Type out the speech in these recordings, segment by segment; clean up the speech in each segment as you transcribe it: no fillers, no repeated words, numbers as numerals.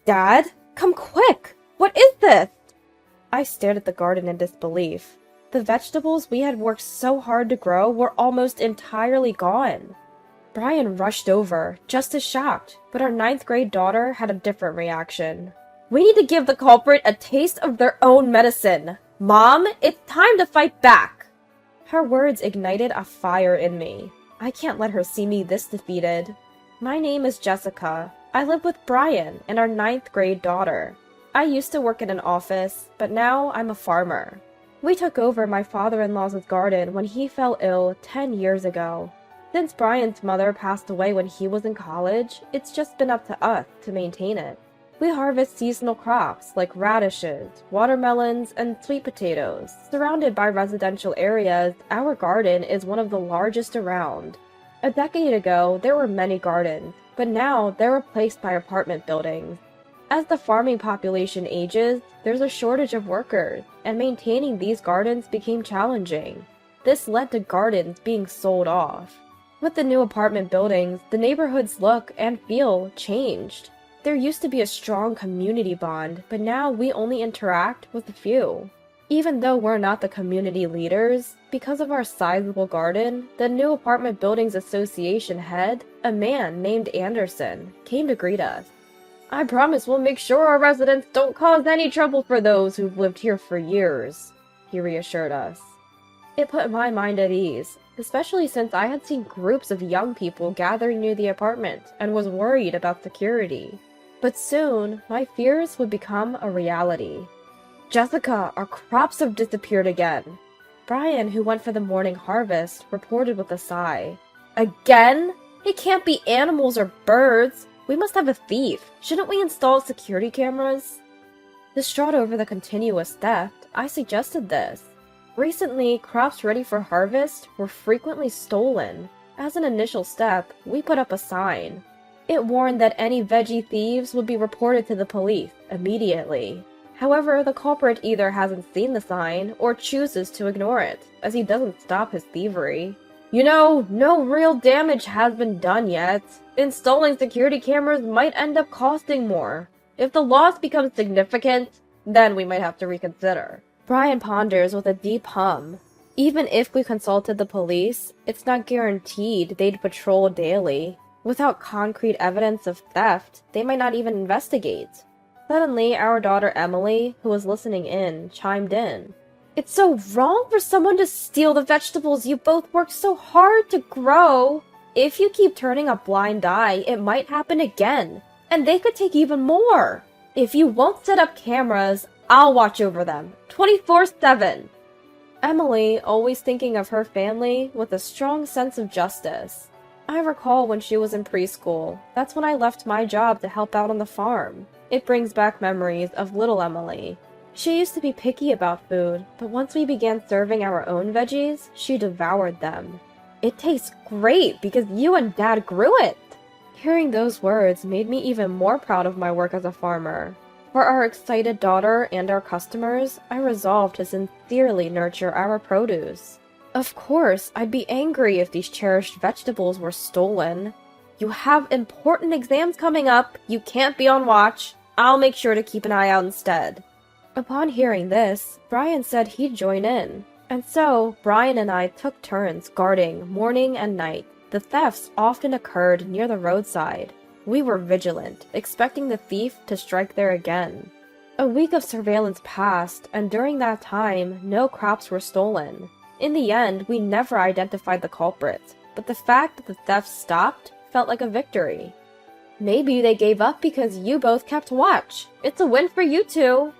Dad, come quick! What is this? I stared at the garden in disbelief. The vegetables we had worked so hard to grow were almost entirely gone. Brian rushed over, just as shocked, but our ninth-grade daughter had a different reaction. We need to give the culprit a taste of their own medicine. Mom, it's time to fight back! Her words ignited a fire in me. I can't let her see me this defeated. My name is Jessica. I live with Brian and our ninth-grade daughter. I used to work in an office, but now I'm a farmer. We took over my father-in-law's garden when he fell ill 10 years ago. Since Brian's mother passed away when he was in college, it's just been up to us to maintain it. We harvest seasonal crops like radishes, watermelons, and sweet potatoes. Surrounded by residential areas, our garden is one of the largest around. A decade ago, there were many gardens, but now they're replaced by apartment buildings. As the farming population ages, there's a shortage of workers, and maintaining these gardens became challenging. This led to gardens being sold off. With the new apartment buildings, the neighborhood's look and feel changed. There used to be a strong community bond, but now we only interact with a few. Even though we're not the community leaders, because of our sizable garden, the new Apartment Buildings Association head, a man named Anderson, came to greet us. I promise we'll make sure our residents don't cause any trouble for those who've lived here for years, he reassured us. It put my mind at ease, especially since I had seen groups of young people gathering near the apartment and was worried about security. But soon, my fears would become a reality. Jessica, our crops have disappeared again. Brian, who went for the morning harvest, reported with a sigh. Again? It can't be animals or birds. We must have a thief. Shouldn't we install security cameras? Distraught over the continuous theft, I suggested this. Recently, crops ready for harvest were frequently stolen. As an initial step, we put up a sign. It warned that any veggie thieves would be reported to the police immediately. However, the culprit either hasn't seen the sign or chooses to ignore it, as he doesn't stop his thievery. You know, no real damage has been done yet. Installing security cameras might end up costing more. If the loss becomes significant, then we might have to reconsider. Brian ponders with a deep hum. Even if we consulted the police, it's not guaranteed they'd patrol daily. Without concrete evidence of theft, they might not even investigate. Suddenly, our daughter Emily, who was listening in, chimed in. It's so wrong for someone to steal the vegetables you both worked so hard to grow. If you keep turning a blind eye, it might happen again, and they could take even more. If you won't set up cameras, I'll watch over them, 24/7. Emily, always thinking of her family with a strong sense of justice. I recall when she was in preschool. That's when I left my job to help out on the farm. It brings back memories of little Emily. She used to be picky about food, but once we began serving our own veggies, she devoured them. It tastes great because you and Dad grew it! Hearing those words made me even more proud of my work as a farmer. For our excited daughter and our customers, I resolved to sincerely nurture our produce. Of course, I'd be angry if these cherished vegetables were stolen. You have important exams coming up. You can't be on watch. I'll make sure to keep an eye out instead. Upon hearing this, Brian said he'd join in. And so, Brian and I took turns guarding morning and night. The thefts often occurred near the roadside. We were vigilant, expecting the thief to strike there again. A week of surveillance passed, and during that time, no crops were stolen. In the end, we never identified the culprit, but the fact that the theft stopped felt like a victory. Maybe they gave up because you both kept watch. It's a win for you two.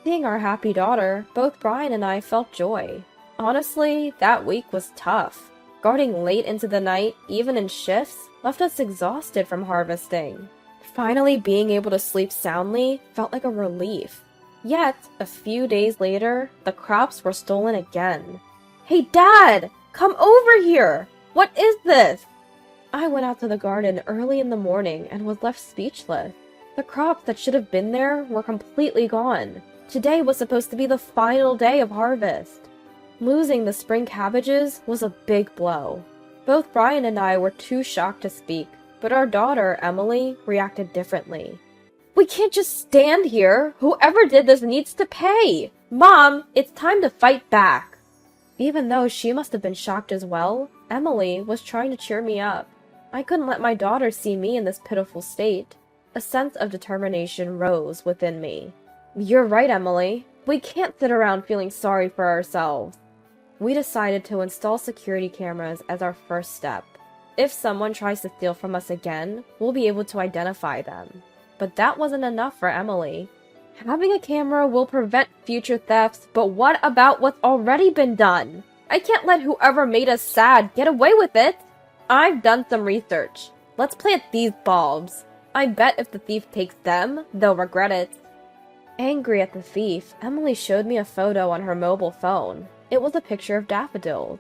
Seeing our happy daughter, both Brian and I felt joy. Honestly, that week was tough. Guarding late into the night, even in shifts, left us exhausted from harvesting. Finally being able to sleep soundly felt like a relief. Yet, a few days later, the crops were stolen again. Hey, Dad! Come over here! What is this? I went out to the garden early in the morning and was left speechless. The crops that should have been there were completely gone. Today was supposed to be the final day of harvest. Losing the spring cabbages was a big blow. Both Brian and I were too shocked to speak, but our daughter, Emily, reacted differently. We can't just stand here. Whoever did this needs to pay. Mom, it's time to fight back. Even though she must have been shocked as well, Emily was trying to cheer me up. I couldn't let my daughter see me in this pitiful state. A sense of determination rose within me. You're right, Emily. We can't sit around feeling sorry for ourselves. We decided to install security cameras as our first step. If someone tries to steal from us again, we'll be able to identify them. But that wasn't enough for Emily. Having a camera will prevent future thefts, but what about what's already been done? I can't let whoever made us sad get away with it. I've done some research. Let's plant these bulbs. I bet if the thief takes them, they'll regret it. Angry at the thief, Emily showed me a photo on her mobile phone. It was a picture of daffodils.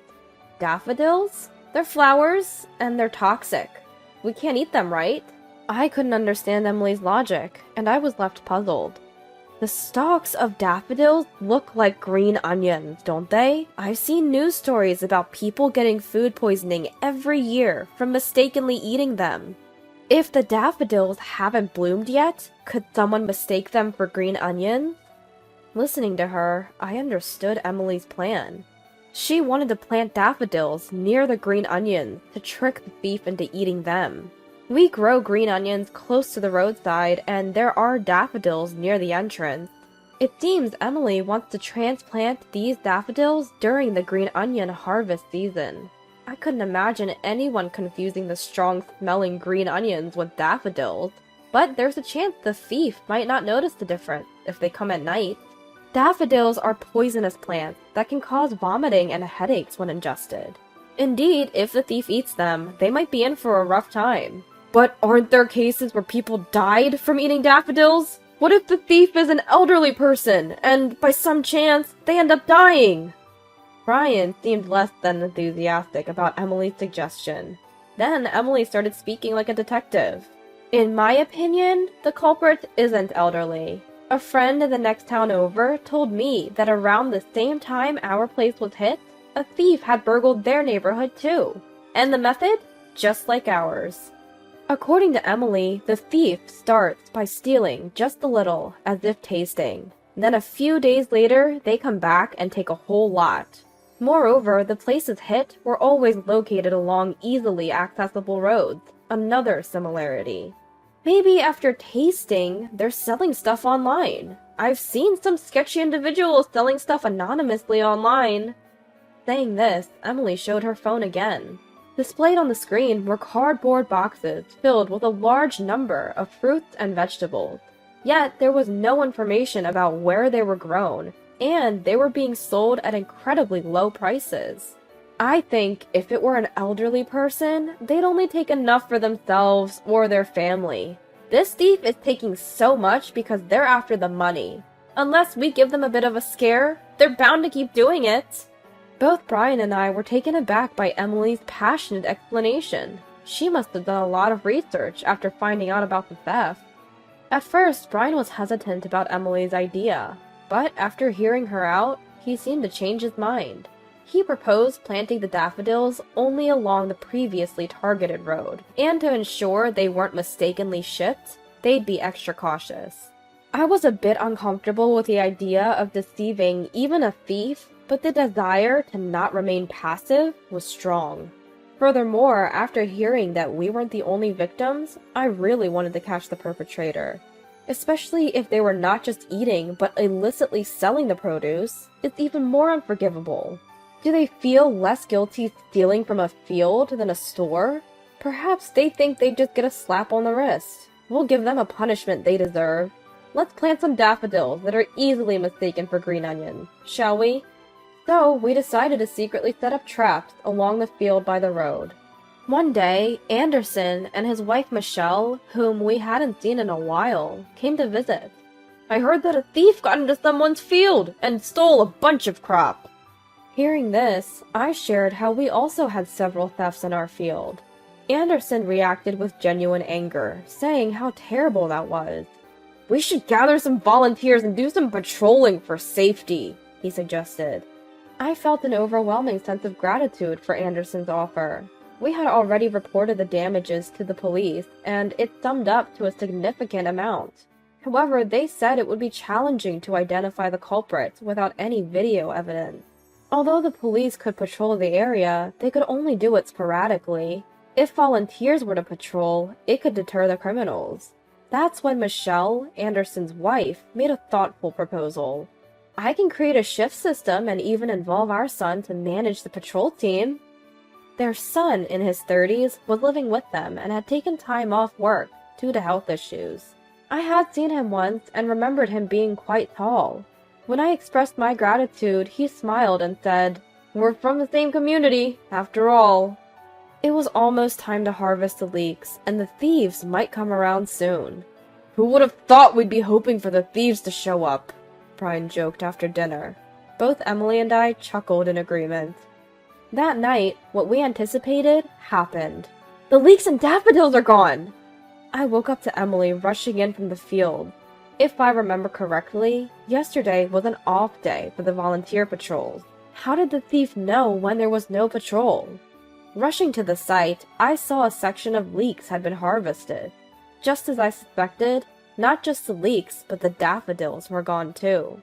Daffodils? They're flowers, and they're toxic. We can't eat them, right? I couldn't understand Emily's logic, and I was left puzzled. The stalks of daffodils look like green onions, don't they? I've seen news stories about people getting food poisoning every year from mistakenly eating them. If the daffodils haven't bloomed yet, could someone mistake them for green onions? Listening to her, I understood Emily's plan. She wanted to plant daffodils near the green onions to trick the thief into eating them. We grow green onions close to the roadside, and there are daffodils near the entrance. It seems Emily wants to transplant these daffodils during the green onion harvest season. I couldn't imagine anyone confusing the strong-smelling green onions with daffodils, but there's a chance the thief might not notice the difference if they come at night. Daffodils are poisonous plants that can cause vomiting and headaches when ingested. Indeed, if the thief eats them, they might be in for a rough time. But aren't there cases where people died from eating daffodils? What if the thief is an elderly person, and by some chance, they end up dying? Brian seemed less than enthusiastic about Emily's suggestion. Then Emily started speaking like a detective. In my opinion, the culprit isn't elderly. A friend in the next town over told me that around the same time our place was hit, a thief had burgled their neighborhood too. And the method? Just like ours. According to Emily, the thief starts by stealing just a little, as if tasting. Then a few days later, they come back and take a whole lot. Moreover, the places hit were always located along easily accessible roads, another similarity. Maybe after tasting, they're selling stuff online. I've seen some sketchy individuals selling stuff anonymously online. Saying this, Emily showed her phone again. Displayed on the screen were cardboard boxes filled with a large number of fruits and vegetables. Yet there was no information about where they were grown, and they were being sold at incredibly low prices. I think if it were an elderly person, they'd only take enough for themselves or their family. This thief is taking so much because they're after the money. Unless we give them a bit of a scare, they're bound to keep doing it. Both Brian and I were taken aback by Emily's passionate explanation. She must have done a lot of research after finding out about the theft. At first, Brian was hesitant about Emily's idea, but after hearing her out, he seemed to change his mind. He proposed planting the daffodils only along the previously targeted road, and to ensure they weren't mistakenly shipped, they'd be extra cautious. I was a bit uncomfortable with the idea of deceiving even a thief, but the desire to not remain passive was strong. Furthermore, after hearing that we weren't the only victims, I really wanted to catch the perpetrator. Especially if they were not just eating, but illicitly selling the produce, it's even more unforgivable. Do they feel less guilty stealing from a field than a store? Perhaps they think they just get a slap on the wrist. We'll give them a punishment they deserve. Let's plant some daffodils that are easily mistaken for green onions, shall we? So, we decided to secretly set up traps along the field by the road. One day, Anderson and his wife Michelle, whom we hadn't seen in a while, came to visit. I heard that a thief got into someone's field and stole a bunch of crop. Hearing this, I shared how we also had several thefts in our field. Anderson reacted with genuine anger, saying how terrible that was. We should gather some volunteers and do some patrolling for safety, he suggested. I felt an overwhelming sense of gratitude for Anderson's offer. We had already reported the damages to the police, and it summed up to a significant amount. However, they said it would be challenging to identify the culprits without any video evidence. Although the police could patrol the area, they could only do it sporadically. If volunteers were to patrol, it could deter the criminals. That's when Michelle, Anderson's wife, made a thoughtful proposal. I can create a shift system and even involve our son to manage the patrol team. Their son, in his 30s, was living with them and had taken time off work due to health issues. I had seen him once and remembered him being quite tall. When I expressed my gratitude, he smiled and said, "We're from the same community, after all." It was almost time to harvest the leeks, and the thieves might come around soon. "Who would have thought we'd be hoping for the thieves to show up?" Brian joked after dinner. Both Emily and I chuckled in agreement. That night, what we anticipated happened. "The leeks and daffodils are gone!" I woke up to Emily rushing in from the field. If I remember correctly, yesterday was an off day for the volunteer patrols. How did the thief know when there was no patrol? Rushing to the site, I saw a section of leeks had been harvested. Just as I suspected, not just the leeks, but the daffodils were gone too.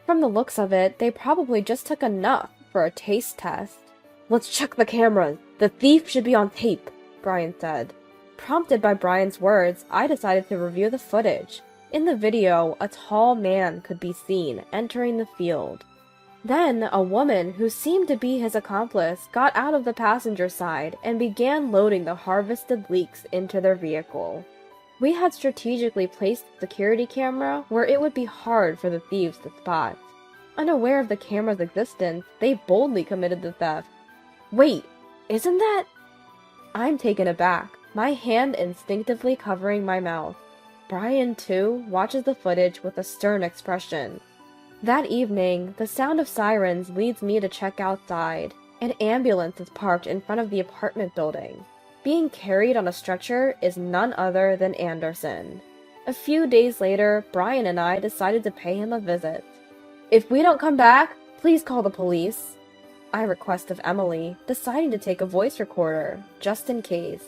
From the looks of it, they probably just took enough for a taste test. "Let's check the cameras. The thief should be on tape," Brian said. Prompted by Brian's words, I decided to review the footage. In the video, a tall man could be seen entering the field. Then, a woman who seemed to be his accomplice got out of the passenger side and began loading the harvested leeks into their vehicle. We had strategically placed the security camera where it would be hard for the thieves to spot. Unaware of the camera's existence, they boldly committed the theft. "Wait, isn't that—" I'm taken aback, my hand instinctively covering my mouth. Brian, too, watches the footage with a stern expression. That evening, the sound of sirens leads me to check outside. An ambulance is parked in front of the apartment building. Being carried on a stretcher is none other than Anderson. A few days later, Brian and I decided to pay him a visit. "If we don't come back, please call the police," I request of Emily, deciding to take a voice recorder, just in case.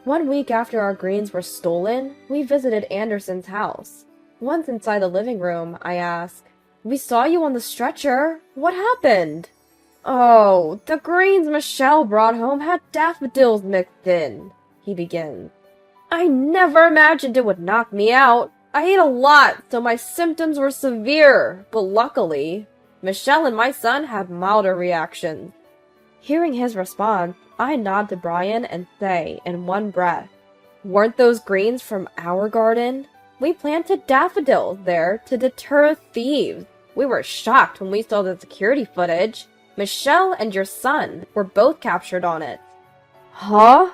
1 week after our greens were stolen, we visited Anderson's house. Once inside the living room, I asked, "We saw you on the stretcher. What happened?" "Oh, the greens Michelle brought home had daffodils mixed in," he begins. "I never imagined it would knock me out. I ate a lot, so my symptoms were severe, but luckily, Michelle and my son had milder reactions." Hearing his response, I nod to Brian and say in one breath, "Weren't those greens from our garden? We planted daffodils there to deter thieves. We were shocked when we saw the security footage. Michelle and your son were both captured on it." "Huh?"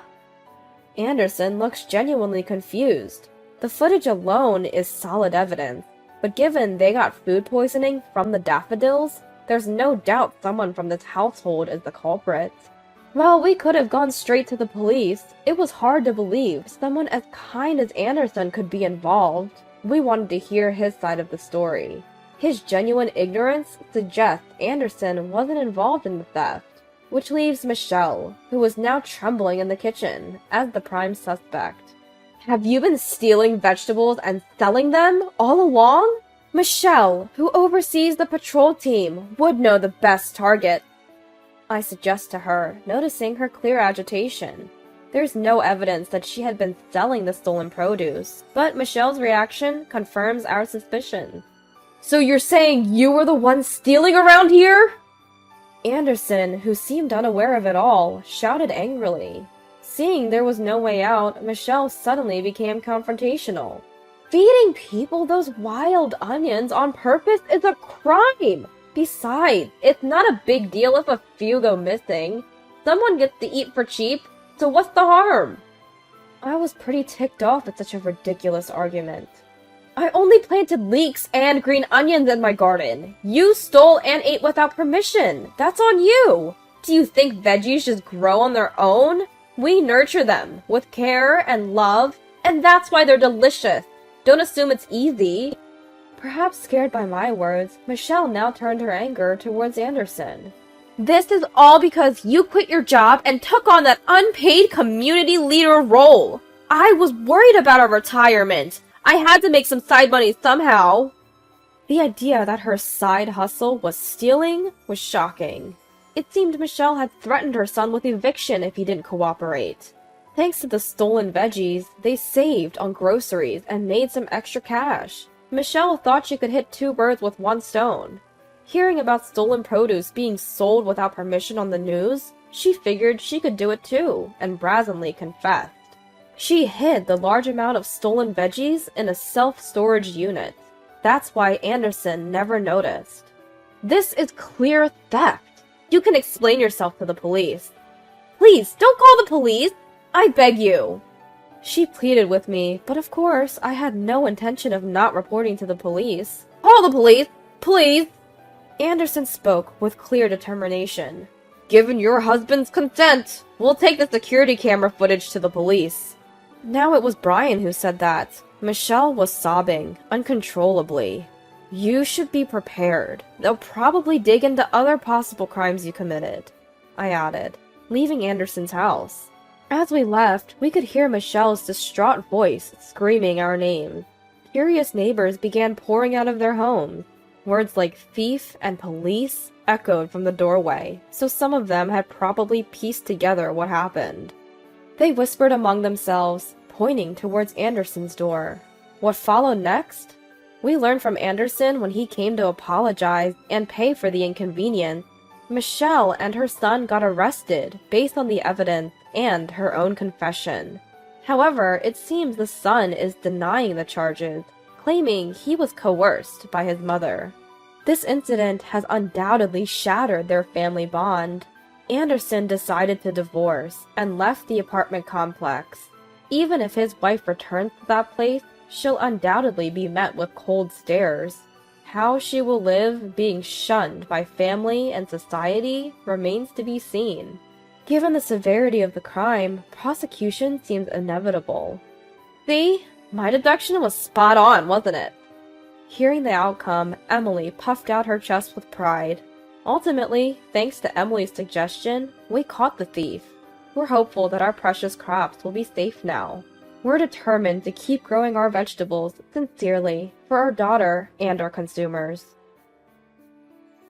Anderson looks genuinely confused. The footage alone is solid evidence, but given they got food poisoning from the daffodils, there's no doubt someone from this household is the culprit. While we could have gone straight to the police, it was hard to believe someone as kind as Anderson could be involved. We wanted to hear his side of the story. His genuine ignorance suggests Anderson wasn't involved in the theft, which leaves Michelle, who was now trembling in the kitchen, as the prime suspect. "Have you been stealing vegetables and selling them all along?" Michelle, who oversees the patrol team, would know the best target, I suggest to her, noticing her clear agitation. There's no evidence that she had been selling the stolen produce, but Michelle's reaction confirms our suspicion. "So you're saying you were the one stealing around here?" Anderson, who seemed unaware of it all, shouted angrily. Seeing there was no way out, Michelle suddenly became confrontational. "Feeding people those wild onions on purpose is a crime! Besides, it's not a big deal if a few go missing. Someone gets to eat for cheap, so what's the harm?" I was pretty ticked off at such a ridiculous argument. "I only planted leeks and green onions in my garden. You stole and ate without permission. That's on you. Do you think veggies just grow on their own? We nurture them with care and love, and that's why they're delicious. Don't assume it's easy." Perhaps scared by my words, Michelle now turned her anger towards Anderson. "This is all because you quit your job and took on that unpaid community leader role. I was worried about our retirement. I had to make some side money somehow. The idea that her side hustle was stealing was shocking. It seemed Michelle had threatened her son with eviction if he didn't cooperate. Thanks to the stolen veggies, they saved on groceries and made some extra cash. Michelle thought she could hit 2 birds with 1 stone. Hearing about stolen produce being sold without permission on the news, she figured she could do it too, and brazenly confessed. She hid the large amount of stolen veggies in a self-storage unit. That's why Anderson never noticed. This is clear theft. You can explain yourself to the police. Please, don't call the police! I beg you! She pleaded with me, but of course, I had no intention of not reporting to the police. Call the police! Please! Anderson spoke with clear determination. Given your husband's consent, we'll take the security camera footage to the police. Now it was Brian who said that. Michelle was sobbing, uncontrollably. You should be prepared. They'll probably dig into other possible crimes you committed, I added, leaving Anderson's house. As we left, we could hear Michelle's distraught voice screaming our names. Curious neighbors began pouring out of their homes. Words like thief and police echoed from the doorway, so some of them had probably pieced together what happened. They whispered among themselves, pointing towards Anderson's door. What followed next? We learned from Anderson when he came to apologize and pay for the inconvenience. Michelle and her son got arrested based on the evidence and her own confession. However, it seems the son is denying the charges, claiming he was coerced by his mother. This incident has undoubtedly shattered their family bond. Anderson decided to divorce and left the apartment complex. Even if his wife returns to that place, she'll undoubtedly be met with cold stares. How she will live being shunned by family and society remains to be seen. Given the severity of the crime, prosecution seems inevitable. See? My deduction was spot on, wasn't it? Hearing the outcome, Emily puffed out her chest with pride. Ultimately, thanks to Emily's suggestion, we caught the thief. We're hopeful that our precious crops will be safe now. We're determined to keep growing our vegetables sincerely for our daughter and our consumers.